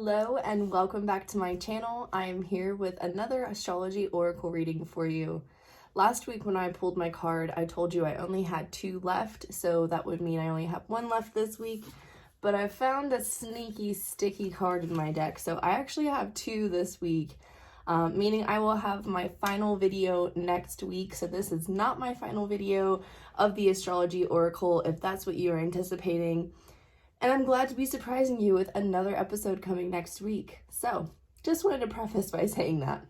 Hello and welcome back to my channel. I am here with another astrology oracle reading for you. Last week when I pulled my card, I told you I only had 2 left, so that would mean I only have 1 left this week. But I found a sneaky, sticky card in my deck, so I actually have 2 this week, meaning I will have my final video next week. So this is not my final video of the astrology oracle, if that's what you are anticipating. And I'm glad to be surprising you with another episode coming next week. So, just wanted to preface by saying that.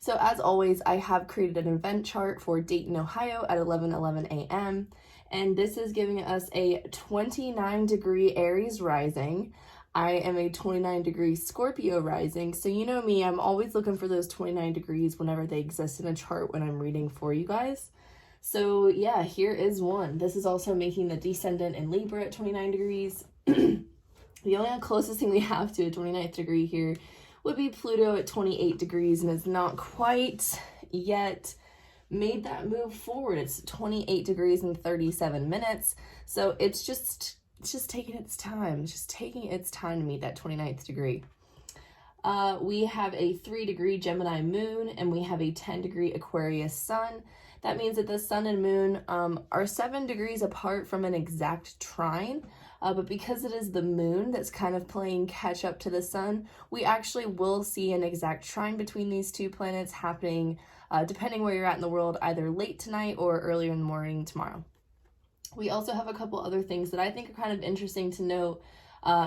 So, as always, I have created an event chart for Dayton, Ohio at 11:11 a.m. And this is giving us a 29-degree Aries rising. I am a 29-degree Scorpio rising. So, you know me, I'm always looking for those 29 degrees whenever they exist in a chart when I'm reading for you guys. So yeah, here is one. This is also making the descendant in Libra at 29 degrees. The only closest thing we have to a 29th degree here would be Pluto at 28 degrees, and it's not quite yet made that move forward. It's 28 degrees and 37 minutes. So it's just taking its time. It's just taking its time to meet that 29th degree. We have a 3-degree Gemini moon, and we have a 10-degree Aquarius sun. That means that the sun and moon are 7 degrees apart from an exact trine, but because it is the moon that's kind of playing catch up to the sun, we actually will see an exact trine between these 2 planets happening, depending where you're at in the world, either late tonight or earlier in the morning tomorrow. We also have a couple other things that I think are kind of interesting to note,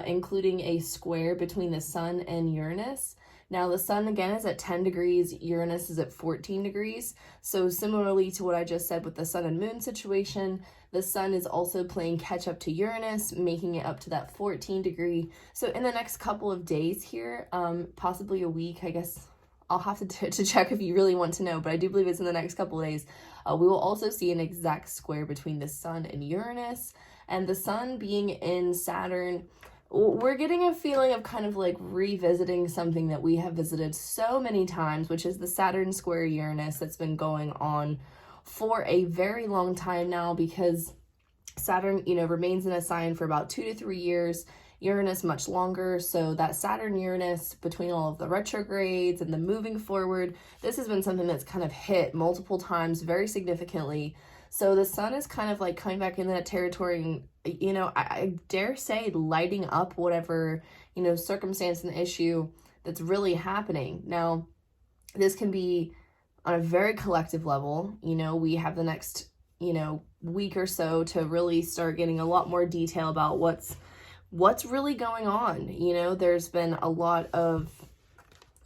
including a square between the sun and Uranus. Now, the sun, again, is at 10 degrees, Uranus is at 14 degrees. So similarly to what I just said with the sun and moon situation, the sun is also playing catch up to Uranus, making it up to that 14 degree. So in the next couple of days here, possibly a week, I guess I'll have to check if you really want to know, but I do believe it's in the next couple of days, we will also see an exact square between the sun and Uranus. And the sun being in Saturn, we're getting a feeling of kind of like revisiting something that we have visited so many times, which is the Saturn square Uranus that's been going on for a very long time now, because Saturn, remains in a sign for about 2 to 3 years, Uranus much longer. So that Saturn Uranus, between all of the retrogrades and the moving forward, this has been something that's kind of hit multiple times very significantly. So the sun is kind of like coming back in that territory and, I dare say lighting up whatever, circumstance and issue that's really happening. Now, this can be on a very collective level. We have the next, week or so to really start getting a lot more detail about what's really going on. There's been a lot of,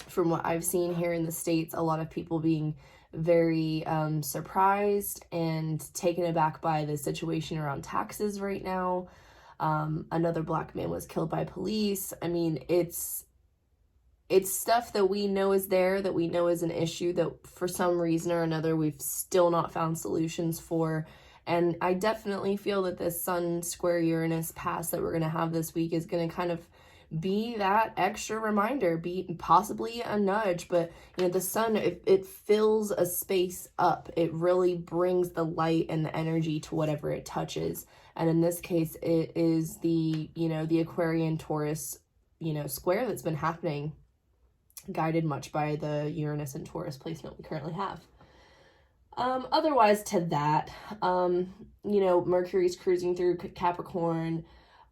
from what I've seen here in the States, a lot of people being very surprised and taken aback by the situation around taxes right now. Another Black man was killed by police. I mean, it's stuff that we know is there, that we know is an issue that for some reason or another we've still not found solutions for. And I definitely feel that this sun square Uranus pass that we're going to have this week is going to kind of be that extra reminder, be possibly a nudge. But the sun, it fills a space up. It really brings the light and the energy to whatever it touches. And in this case, it is the the Aquarian Taurus square that's been happening, guided much by the Uranus and Taurus placement we currently have. Otherwise to that, Mercury's cruising through Capricorn.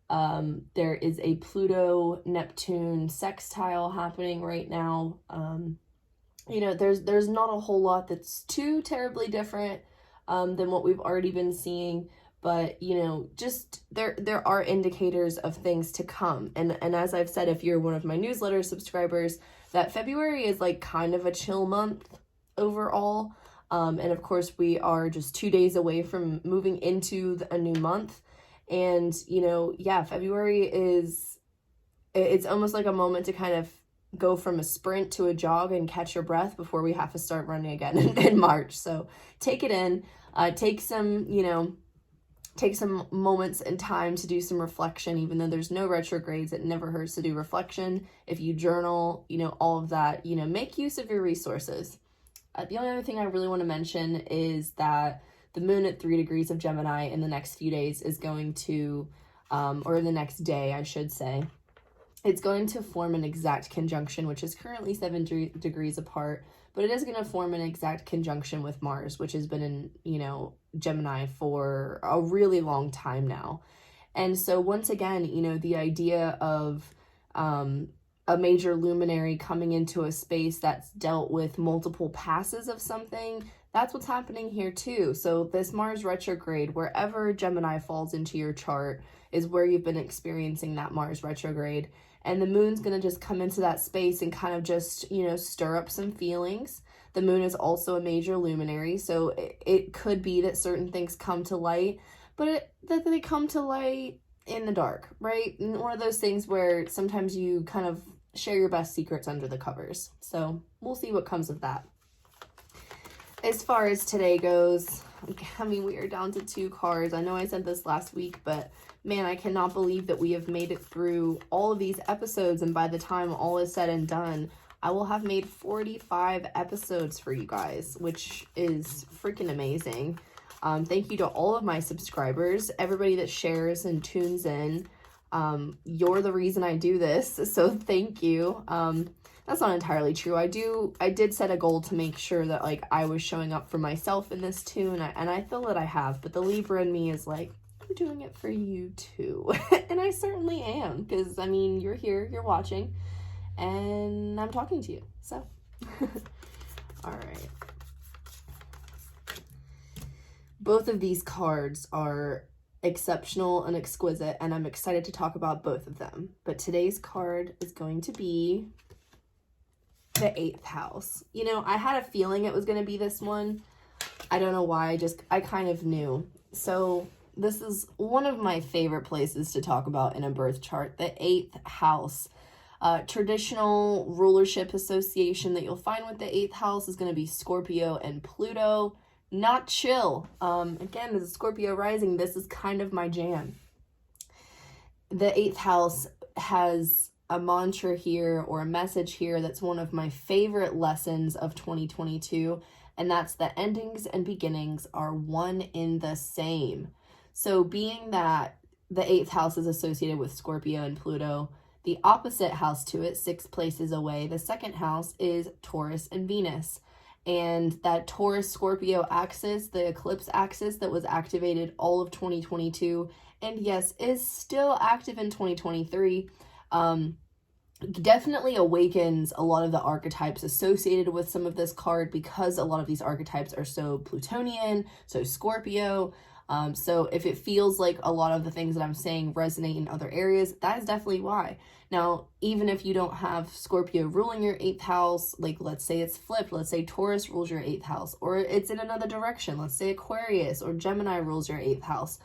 There is a Pluto-Neptune sextile happening right now. There's not a whole lot that's too terribly different than what we've already been seeing, but just there are indicators of things to come. And as I've said, if you're one of my newsletter subscribers, that February is like kind of a chill month overall. And of course we are just 2 days away from moving into a new month. And, February it's almost like a moment to kind of go from a sprint to a jog and catch your breath before we have to start running again in March. So take it in, take some moments and time to do some reflection. Even though there's no retrogrades, it never hurts to do reflection. If you journal, all of that, make use of your resources. The only other thing I really want to mention is that the moon at 3 degrees of Gemini in the next few days is going to, or the next day, I should say, it's going to form an exact conjunction, which is currently 7 degrees apart, but it is going to form an exact conjunction with Mars, which has been in, you know, Gemini for a really long time now. And so once again, you know, the idea of a major luminary coming into a space that's dealt with multiple passes of something, that's what's happening here too. So this Mars retrograde, wherever Gemini falls into your chart, is where you've been experiencing that Mars retrograde. And the moon's going to just come into that space and kind of just, you know, stir up some feelings. The moon is also a major luminary, so it could be that certain things come to light, but that they come to light in the dark, right? And one of those things where sometimes you kind of share your best secrets under the covers. So we'll see what comes of that. As far as today goes, I mean, we are down to 2 cards. I know I said this last week, but man, I cannot believe that we have made it through all of these episodes, and by the time all is said and done, I will have made 45 episodes for you guys, which is freaking amazing. Thank you to all of my subscribers, everybody that shares and tunes in. You're the reason I do this, so thank you. That's not entirely true. I did set a goal to make sure that, like, I was showing up for myself in this too, and I feel that I have, but the Libra in me is like, I'm doing it for you too. And I certainly am, because, I mean, you're here, you're watching, and I'm talking to you, so. All right. Both of these cards are exceptional and exquisite, and I'm excited to talk about both of them. But today's card is going to be the 8th house. You know, I had a feeling it was going to be this one. I don't know why, I kind of knew. So this is one of my favorite places to talk about in a birth chart, the 8th house. Traditional rulership association that you'll find with the 8th house is going to be Scorpio and Pluto. Not chill. Again, as a Scorpio rising, this is kind of my jam. The 8th house has a mantra here or a message here that's one of my favorite lessons of 2022, and that's the endings and beginnings are one in the same. So being that the 8th house is associated with Scorpio and Pluto, the opposite house to it, 6 places away, the 2nd house is Taurus and Venus. And that Taurus-Scorpio axis, the eclipse axis that was activated all of 2022, and yes, is still active in 2023, definitely awakens a lot of the archetypes associated with some of this card, because a lot of these archetypes are so Plutonian, so Scorpio. So if it feels like a lot of the things that I'm saying resonate in other areas, that is definitely why. Now, even if you don't have Scorpio ruling your 8th house, like let's say it's flipped, let's say Taurus rules your 8th house, or it's in another direction, let's say Aquarius or Gemini rules your 8th house,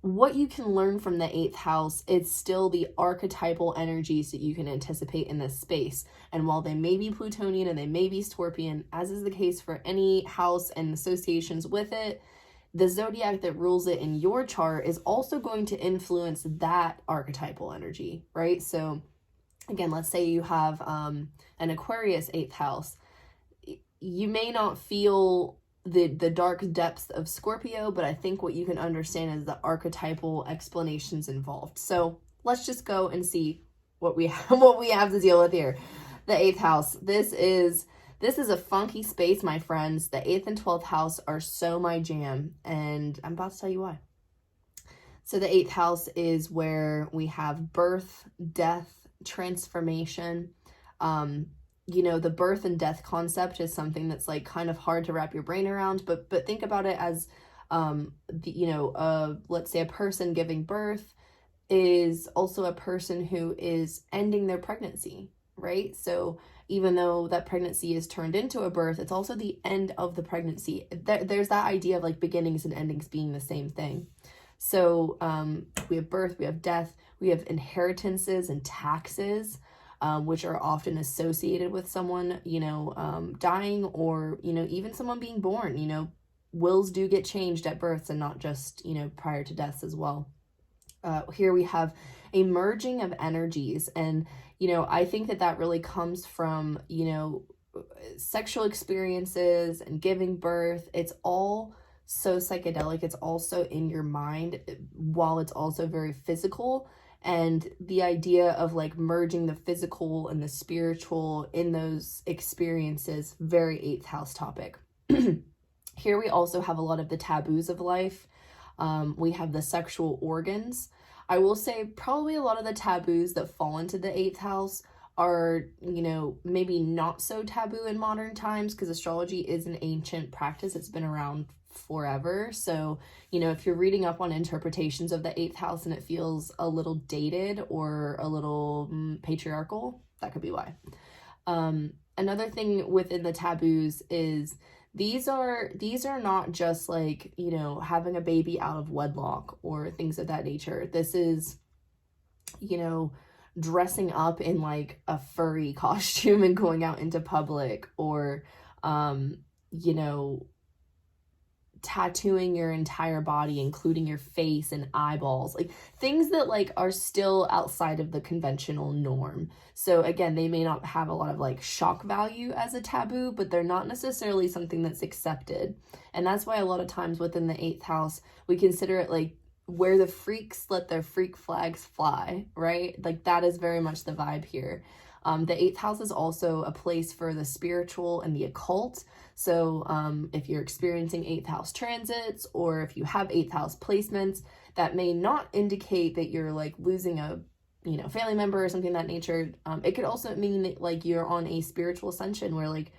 what you can learn from the 8th house, it's still the archetypal energies that you can anticipate in this space. And while they may be Plutonian and they may be Scorpion, as is the case for any house and associations with it, the zodiac that rules it in your chart is also going to influence that archetypal energy, right? So again, let's say you have an Aquarius 8th house. You may not feel the dark depths of Scorpio, but I think what you can understand is the archetypal explanations involved. So let's just go and see what we have, what we have to deal with here. The 8th house. This is a funky space, my friends. The 8th and 12th house are so my jam, and I'm about to tell you why. So the 8th house is where we have birth, death, transformation. You know, the birth and death concept is something that's like kind of hard to wrap your brain around, but think about it as, let's say a person giving birth is also a person who is ending their pregnancy, right? So even though that pregnancy is turned into a birth, it's also the end of the pregnancy. There's that idea of like beginnings and endings being the same thing. So we have birth, we have death, we have inheritances and taxes, which are often associated with someone, dying, or, even someone being born. Wills do get changed at births and not just, prior to deaths as well. Here we have a merging of energies, and I think that really comes from sexual experiences and giving birth. It's all so psychedelic. It's also in your mind, while it's also very physical. And the idea of like merging the physical and the spiritual in those experiences, very 8th house topic. Here we also have a lot of the taboos of life. We have the sexual organs. I will say probably a lot of the taboos that fall into the 8th house are, you know, maybe not so taboo in modern times, because astrology is an ancient practice. It's been around forever. So, you know, if you're reading up on interpretations of the 8th house and it feels a little dated or a little patriarchal, that could be why. Another thing within the taboos is these are not just like, you know, having a baby out of wedlock or things of that nature. This is, you know, dressing up in like a furry costume and going out into public, or, you know, tattooing your entire body, including your face and eyeballs, like things that like are still outside of the conventional norm. So again, they may not have a lot of like shock value as a taboo, but they're not necessarily something that's accepted. And that's why a lot of times within the 8th house, we consider it like where the freaks let their freak flags fly, right? Like that is very much the vibe here. The 8th house is also a place for the spiritual and the occult. So if you're experiencing 8th house transits, or if you have 8th house placements, that may not indicate that you're like losing a, you know, family member or something of that nature. It could also mean that like you're on a spiritual ascension where like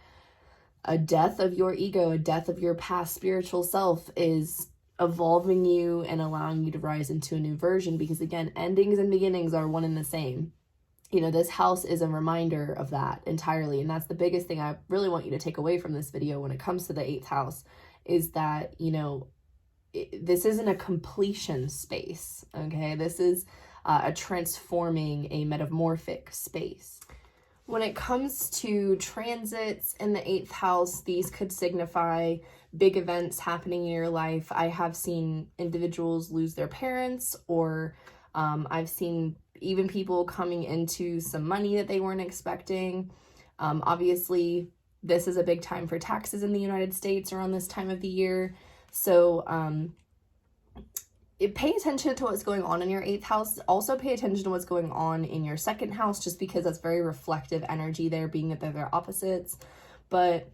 a death of your ego, a death of your past spiritual self is evolving you and allowing you to rise into a new version, because again, endings and beginnings are one and the same. You know, this house is a reminder of that entirely. And that's the biggest thing I really want you to take away from this video when it comes to the 8th house, is that, you know, this isn't a completion space, okay? This is a transforming, a metamorphic space. When it comes to transits in the 8th house, these could signify big events happening in your life. I have seen individuals lose their parents, or I've seen even people coming into some money that they weren't expecting. Obviously, this is a big time for taxes in the United States around this time of the year. So pay attention to what's going on in your 8th house. Also pay attention to what's going on in your 2nd house, just because that's very reflective energy there, being that they're opposites. But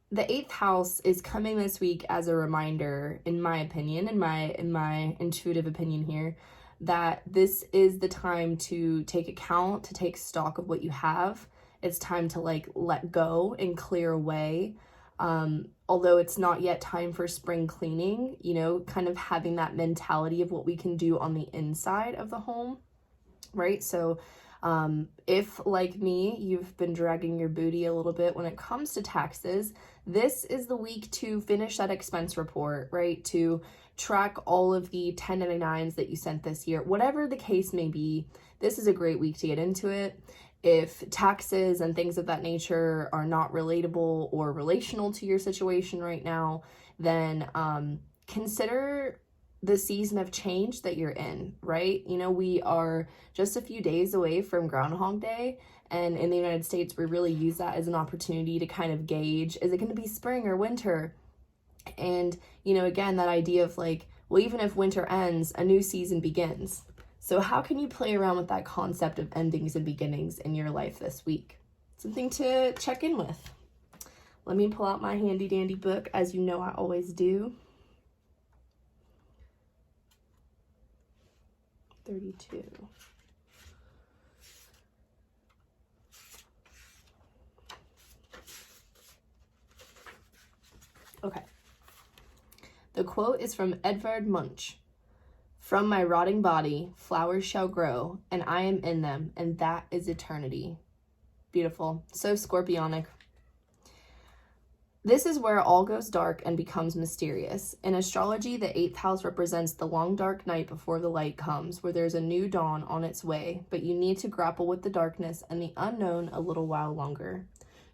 the 8th house is coming this week as a reminder, in my opinion, in my intuitive opinion here, that this is the time to take account, to take stock of what you have. It's time to like let go and clear away. Although it's not yet time for spring cleaning, you know, kind of having that mentality of what we can do on the inside of the home, right? So if, like me, you've been dragging your booty a little bit when it comes to taxes, this is the week to finish that expense report, right? To track all of the 1099s that you sent this year. Whatever the case may be, this is a great week to get into it. If taxes and things of that nature are not relatable or relational to your situation right now, then consider the season of change that you're in, right? You know, we are just a few days away from Groundhog Day, and in the United States, we really use that as an opportunity to kind of gauge, is it going to be spring or winter? And, you know, again, that idea of like, well, even if winter ends, a new season begins. So how can you play around with that concept of endings and beginnings in your life this week? Something to check in with. Let me pull out my handy dandy book, as you know I always do. 32. Okay. The quote is from Edvard Munch. "From my rotting body, flowers shall grow, and I am in them, and that is eternity." Beautiful. So scorpionic. This is where all goes dark and becomes mysterious. In astrology, the 8th house represents the long dark night before the light comes, where there's a new dawn on its way, but you need to grapple with the darkness and the unknown a little while longer.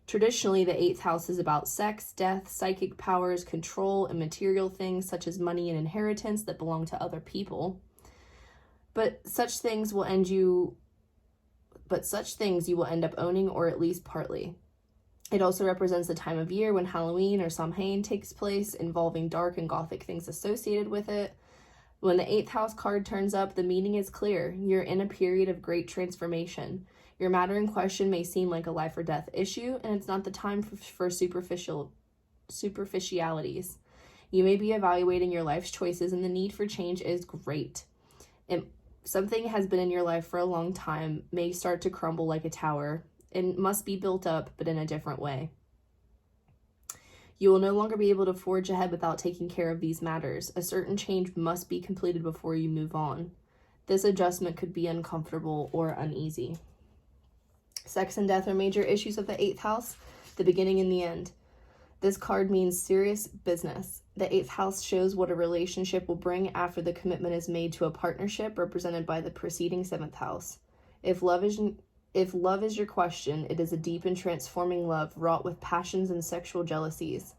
Traditionally, the 8th house is about sex, death, psychic powers, control, and material things such as money and inheritance that belong to other people. But such things you will end up owning, or at least partly. It also represents the time of year when Halloween or Samhain takes place, involving dark and gothic things associated with it. When the 8th house card turns up, the meaning is clear. You're in a period of great transformation. Your matter in question may seem like a life or death issue, and it's not the time for superficialities. You may be evaluating your life's choices, and the need for change is great. Something has been in your life for a long time, may start to crumble like a tower, and must be built up, but in a different way. You will no longer be able to forge ahead without taking care of these matters. A certain change must be completed before you move on. This adjustment could be uncomfortable or uneasy. Sex and death are major issues of the 8th house, the beginning and the end. This card means serious business. The 8th house shows what a relationship will bring after the commitment is made to a partnership, represented by the preceding 7th house. If love is your question, it is a deep and transforming love wrought with passions and sexual jealousies.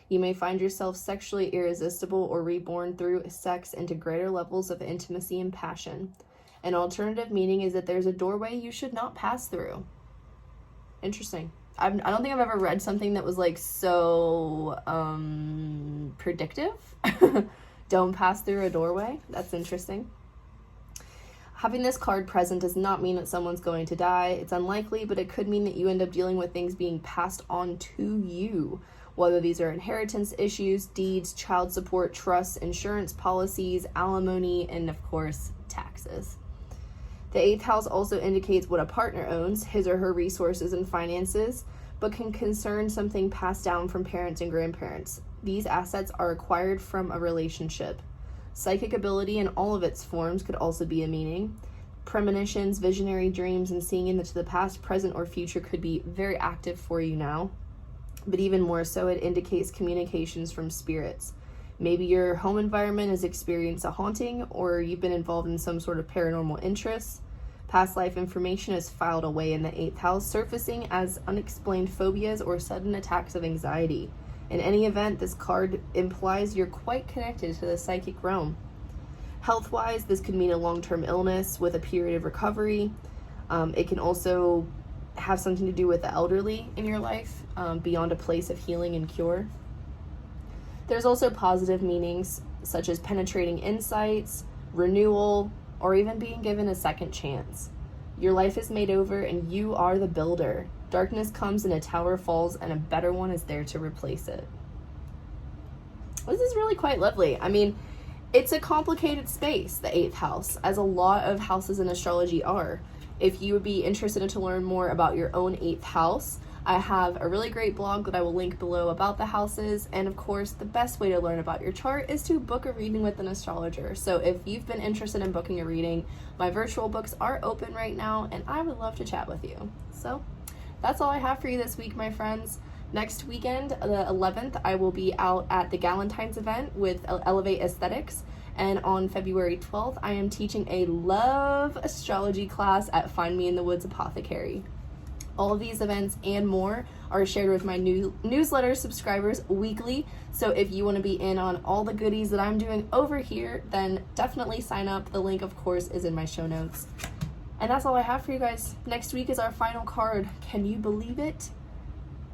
You may find yourself sexually irresistible or reborn through sex into greater levels of intimacy and passion. An alternative meaning is that there's a doorway you should not pass through. Interesting. I don't think I've ever read something that was like so predictive. Don't pass through a doorway. That's interesting. Having this card present does not mean that someone's going to die. It's unlikely, but it could mean that you end up dealing with things being passed on to you, whether these are inheritance issues, deeds, child support, trusts, insurance policies, alimony, and of course, taxes. The 8th house also indicates what a partner owns, his or her resources and finances, but can concern something passed down from parents and grandparents. These assets are acquired from a relationship. Psychic ability in all of its forms could also be a meaning. Premonitions, visionary dreams, and seeing into the past, present, or future could be very active for you now. But even more so, it indicates communications from spirits. Maybe your home environment has experienced a haunting, or you've been involved in some sort of paranormal interest. Past life information is filed away in the 8th house, surfacing as unexplained phobias or sudden attacks of anxiety. In any event, this card implies you're quite connected to the psychic realm. Health-wise, this could mean a long-term illness with a period of recovery. It can also have something to do with the elderly in your life, beyond a place of healing and cure. There's also positive meanings, such as penetrating insights, renewal, or even being given a second chance. Your life is made over and you are the builder. Darkness comes and a tower falls and a better one is there to replace it. This is really quite lovely. I mean, it's a complicated space, the 8th house, as a lot of houses in astrology are. If you would be interested in to learn more about your own 8th house, I have a really great blog that I will link below about the houses, and of course the best way to learn about your chart is to book a reading with an astrologer. So if you've been interested in booking a reading, my virtual books are open right now and I would love to chat with you. So that's all I have for you this week, my friends. Next weekend, the 11th, I will be out at the Galentine's event with Elevate Aesthetics, and on February 12th I am teaching a love astrology class at Find Me in the Woods Apothecary. All of these events and more are shared with my new newsletter subscribers weekly. So if you want to be in on all the goodies that I'm doing over here, then definitely sign up. The link, of course, is in my show notes. And that's all I have for you guys. Next week is our final card. Can you believe it?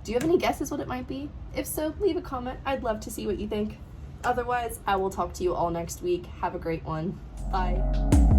Do you have any guesses what it might be? If so, leave a comment. I'd love to see what you think. Otherwise, I will talk to you all next week. Have a great one. Bye.